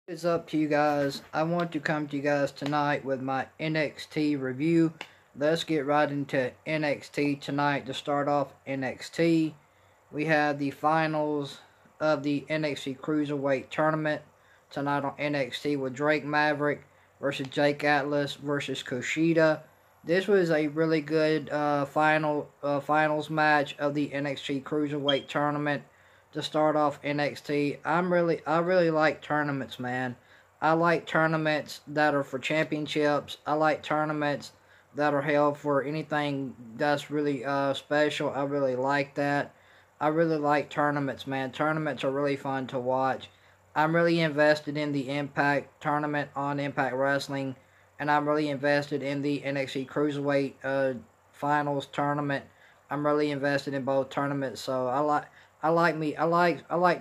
It's up to you guys. I want to come to you guys tonight with my NXT review. Let's get right into NXT tonight. To start off NXT, we have the finals of the NXT Cruiserweight Tournament tonight on NXT with Drake Maverick versus Jake Atlas versus Kushida. This was a really good finals match of the NXT Cruiserweight Tournament to start off NXT. I really like tournaments, man. I like tournaments that are for championships. I like tournaments that are held for anything that's really special. I really like that. I really like tournaments, man. Tournaments are really fun to watch. I'm really invested in the Impact tournament on Impact Wrestling, and I'm really invested in the NXT Cruiserweight Finals tournament. I'm really invested in both tournaments, so I like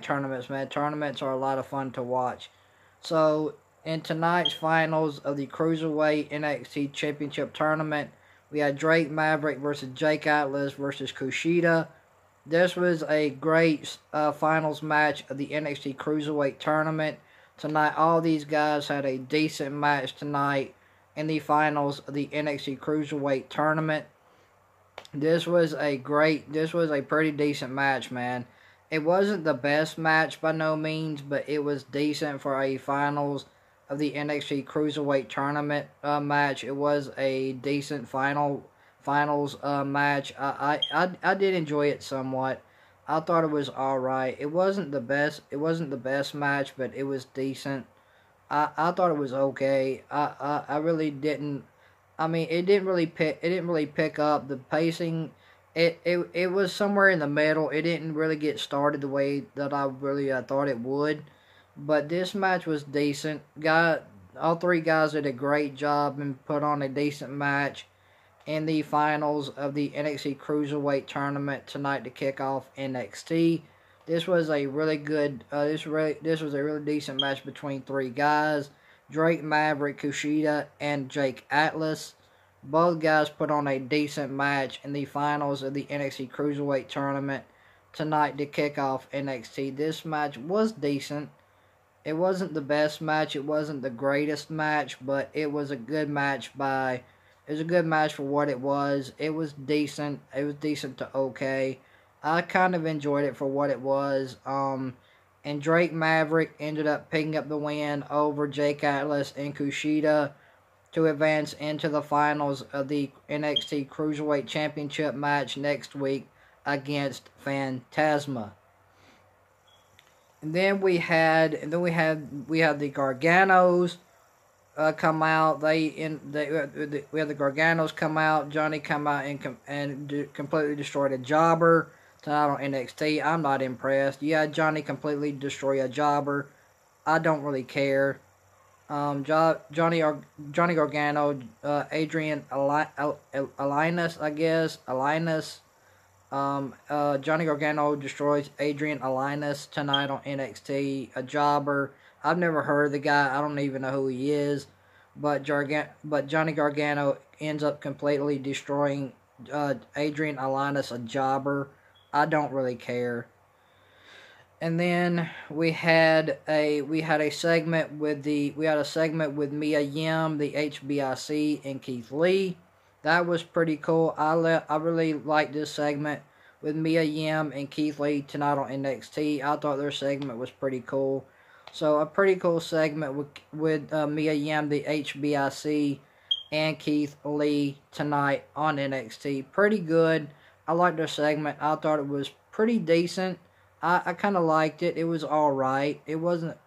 tournaments, man. Tournaments are a lot of fun to watch. So in tonight's finals of the Cruiserweight NXT Championship Tournament, we had Drake Maverick versus Jake Atlas versus Kushida. This was a great finals match of the NXT Cruiserweight Tournament. Tonight, all these guys had a decent match tonight in the finals of the NXT Cruiserweight Tournament. This was a pretty decent match, man. It wasn't the best match by no means, but it was decent for a finals of the NXT Cruiserweight Tournament match. It was a decent finals match. I did enjoy it somewhat. I thought it was all right. It wasn't the best. It wasn't the best match, but it was decent. I thought it was okay. I really didn't. I mean, it didn't really pick up the pacing. It was somewhere in the middle. It didn't really get started the way that I really thought it would. But this match was decent. All three guys did a great job and put on a decent match in the finals of the NXT Cruiserweight Tournament tonight to kick off NXT. This was a really good. This was a really decent match between three guys: Drake Maverick, Kushida, and Jake Atlas. Both guys put on a decent match in the finals of the NXT Cruiserweight Tournament tonight to kick off NXT. This match was decent. It wasn't the best match. It wasn't the greatest match, but it was a good match by. It was a good match for what it was. It was decent. It was decent to okay. I kind of enjoyed it for what it was. And Drake Maverick ended up picking up the win over Jake Atlas and Kushida to advance into the finals of the NXT Cruiserweight Championship match next week against Phantasma. And then we had the Garganos come out. We had the Garganos come out. Johnny come out and completely destroyed a jobber tonight on NXT. I'm not impressed. Yeah, Johnny completely destroy a jobber. I don't really care. Johnny Gargano, Adrian Alinas, I guess. Johnny Gargano destroys Adrian Alinas tonight on NXT. A jobber. I've never heard of the guy. I don't even know who he is. But Johnny Gargano ends up completely destroying Adrian Alinas, a jobber. I don't really care. And then we had a segment with Mia Yim, the HBIC, and Keith Lee. That was pretty cool. I really liked this segment with Mia Yim and Keith Lee tonight on NXT. I thought their segment was pretty cool. So a pretty cool segment with Mia Yim, the HBIC, and Keith Lee tonight on NXT. Pretty good. I liked their segment. I thought it was pretty decent. I kind of liked it. It was all right. It wasn't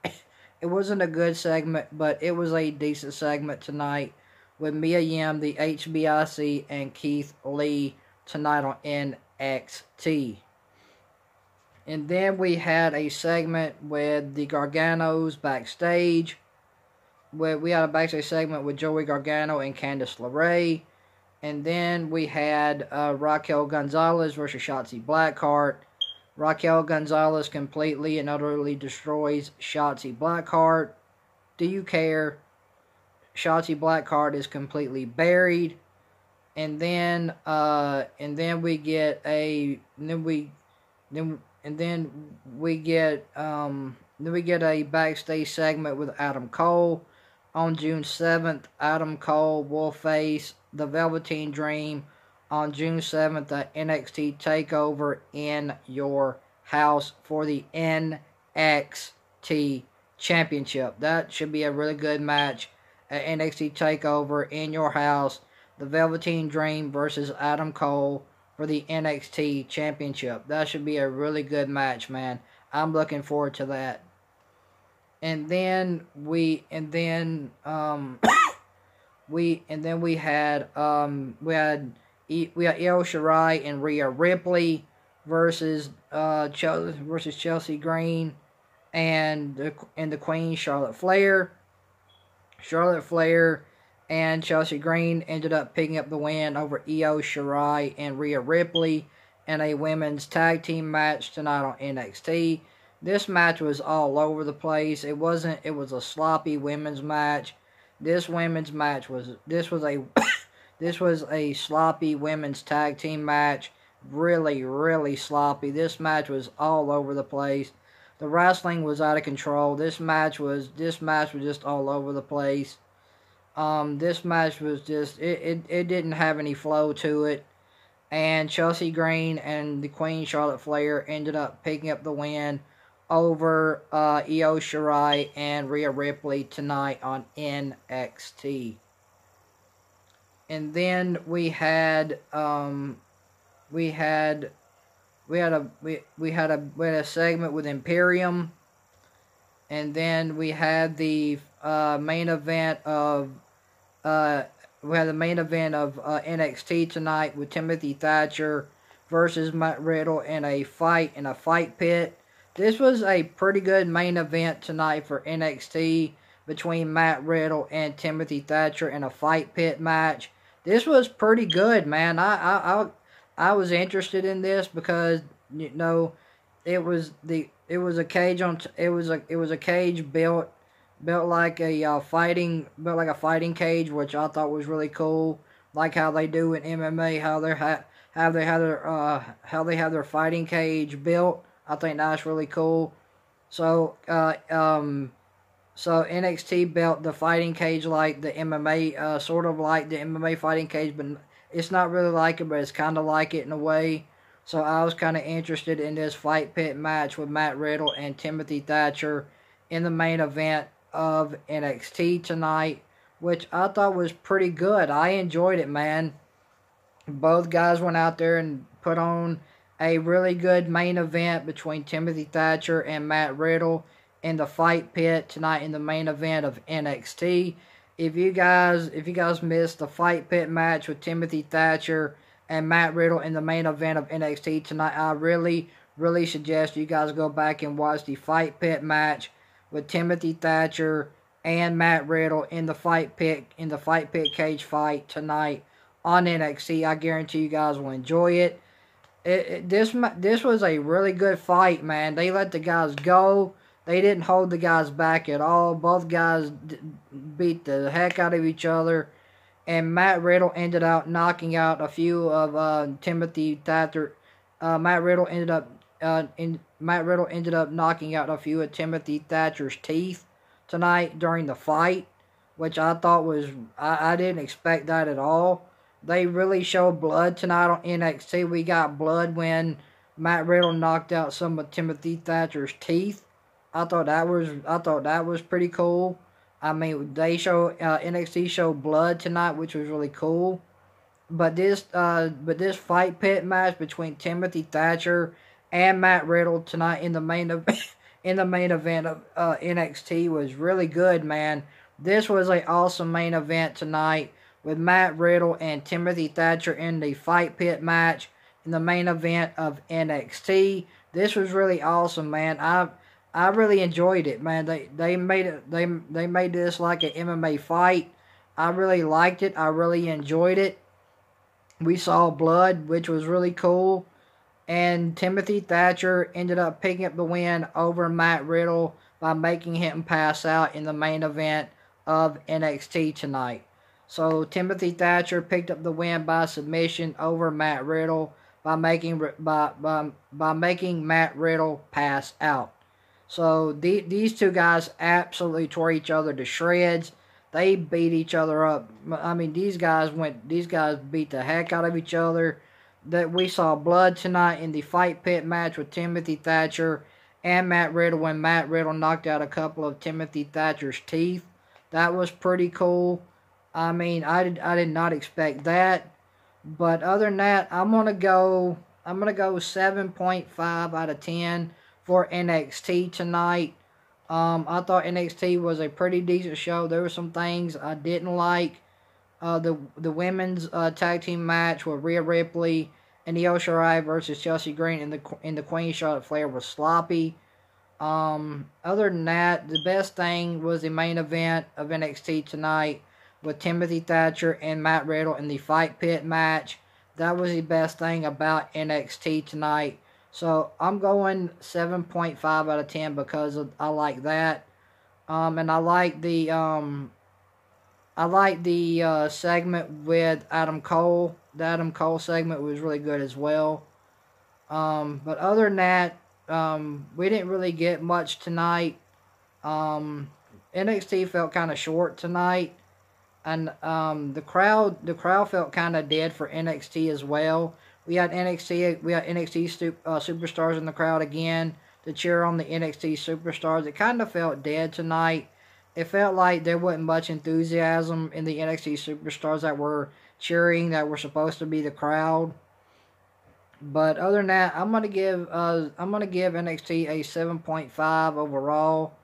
a good segment, but it was a decent segment tonight with Mia Yim, the HBIC, and Keith Lee tonight on NXT. And then we had a segment with the Garganos backstage. We had a backstage segment with Joey Gargano and Candice LeRae. And then we had Raquel Gonzalez versus Shotzi Blackheart. Raquel Gonzalez completely and utterly destroys Shotzi Blackheart. Do you care? Shotzi Blackheart is completely buried. And then we get then we get a backstage segment with Adam Cole. On June 7th, Adam Cole will face the Velveteen Dream on June 7th at NXT TakeOver in your house for the NXT Championship. That should be a really good match at NXT TakeOver in your house. The Velveteen Dream versus Adam Cole for the NXT Championship. That should be a really good match, man. I'm looking forward to that. And then we had we had Io Shirai and Rhea Ripley versus Chelsea Green and the Queen Charlotte Flair. Charlotte Flair and Chelsea Green ended up picking up the win over Io Shirai and Rhea Ripley in a women's tag team match tonight on NXT. This match was all over the place. It was a sloppy women's match. This was a sloppy women's tag team match. Really, really sloppy. This match was all over the place. The wrestling was out of control. This match was just all over the place. This match was just it didn't have any flow to it. And Chelsea Green and the Queen Charlotte Flair ended up picking up the win over Io Shirai and Rhea Ripley tonight on NXT. And then we had a segment with Imperium, and then we had the main event of NXT tonight with Timothy Thatcher versus Matt Riddle in a fight pit. This was a pretty good main event tonight for NXT between Matt Riddle and Timothy Thatcher in a fight pit match. This was pretty good, man. I was interested in this because it was a cage built like a fighting cage, which I thought was really cool. Like how they do in MMA, how they have their fighting cage built. I think that's really cool. So NXT built the fighting cage like the MMA, sort of like the MMA fighting cage, but it's not really like it, but it's kind of like it in a way. So I was kind of interested in this fight pit match with Matt Riddle and Timothy Thatcher in the main event of NXT tonight, which I thought was pretty good. I enjoyed it, man. Both guys went out there and put on a really good main event between Timothy Thatcher and Matt Riddle in the fight pit tonight in the main event of NXT. If you guys missed the fight pit match with Timothy Thatcher and Matt Riddle in the main event of NXT tonight, I really, really suggest you guys go back and watch the fight pit match with Timothy Thatcher and Matt Riddle in the fight pit cage fight tonight on NXT. I guarantee you guys will enjoy it. This was a really good fight, man. They let the guys go. They didn't hold the guys back at all. Both guys beat the heck out of each other. And Matt Riddle ended up knocking out a few of Timothy Thatcher. Matt Riddle ended up knocking out a few of Timothy Thatcher's teeth tonight during the fight, which I thought was I didn't expect that at all. They really showed blood tonight on NXT. We got blood when Matt Riddle knocked out some of Timothy Thatcher's teeth. I thought that was pretty cool. I mean, NXT showed blood tonight, which was really cool. But this fight pit match between Timothy Thatcher and Matt Riddle tonight in the main event of NXT was really good, man. This was an awesome main event tonight with Matt Riddle and Timothy Thatcher in the fight pit match in the main event of NXT. This was really awesome, man. I really enjoyed it, man. They made this like an MMA fight. I really liked it. I really enjoyed it. We saw blood, which was really cool. And Timothy Thatcher ended up picking up the win over Matt Riddle by making him pass out in the main event of NXT tonight. So Timothy Thatcher picked up the win by submission over Matt Riddle by making Matt Riddle pass out. So these two guys absolutely tore each other to shreds. They beat each other up. I mean, these guys beat the heck out of each other. That we saw blood tonight in the fight pit match with Timothy Thatcher and Matt Riddle when Matt Riddle knocked out a couple of Timothy Thatcher's teeth. That was pretty cool. I mean, I did not expect that. But other than that, I'm gonna go 7.5 out of 10 for NXT tonight. I thought NXT was a pretty decent show. There were some things I didn't like. The women's tag team match with Rhea Ripley and Io Shirai versus Chelsea Green in the Queen Charlotte Flair was sloppy. Other than that, the best thing was the main event of NXT tonight with Timothy Thatcher and Matt Riddle in the fight pit match. That was the best thing about NXT tonight. So I'm going 7.5 out of 10 because I like that. And I like the segment with Adam Cole. The Adam Cole segment was really good as well. But other than that, we didn't really get much tonight. NXT felt kind of short tonight. And the crowd felt kind of dead for NXT as well. We had NXT superstars in the crowd again to cheer on the NXT superstars. It kind of felt dead tonight. It felt like there wasn't much enthusiasm in the NXT superstars that were cheering, that were supposed to be the crowd. But other than that, I'm gonna give NXT a 7.5 overall.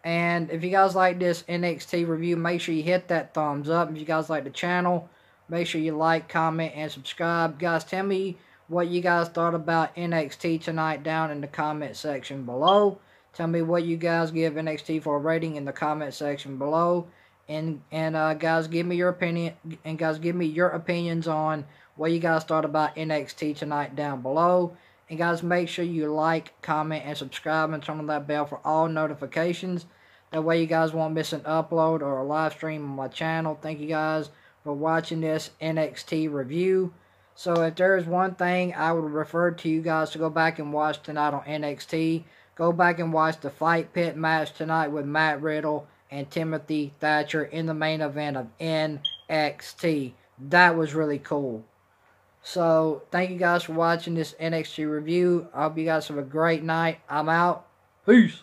And if you guys like this NXT review, make sure you hit that thumbs up. If you guys like the channel, make sure you like, comment, and subscribe. Guys, tell me what you guys thought about NXT tonight down in the comment section below. Tell me what you guys give NXT for a rating in the comment section below. And guys, give me your opinion. And guys, give me your opinions on what you guys thought about NXT tonight down below. And guys, make sure you like, comment, and subscribe, and turn on that bell for all notifications. That way you guys won't miss an upload or a live stream on my channel. Thank you guys for watching this NXT review. So if there is one thing I would refer to you guys to go back and watch tonight on NXT, go back and watch the fight pit match tonight with Matt Riddle and Timothy Thatcher in the main event of NXT. That was really cool. So, thank you guys for watching this NXT review. I hope you guys have a great night. I'm out. Peace.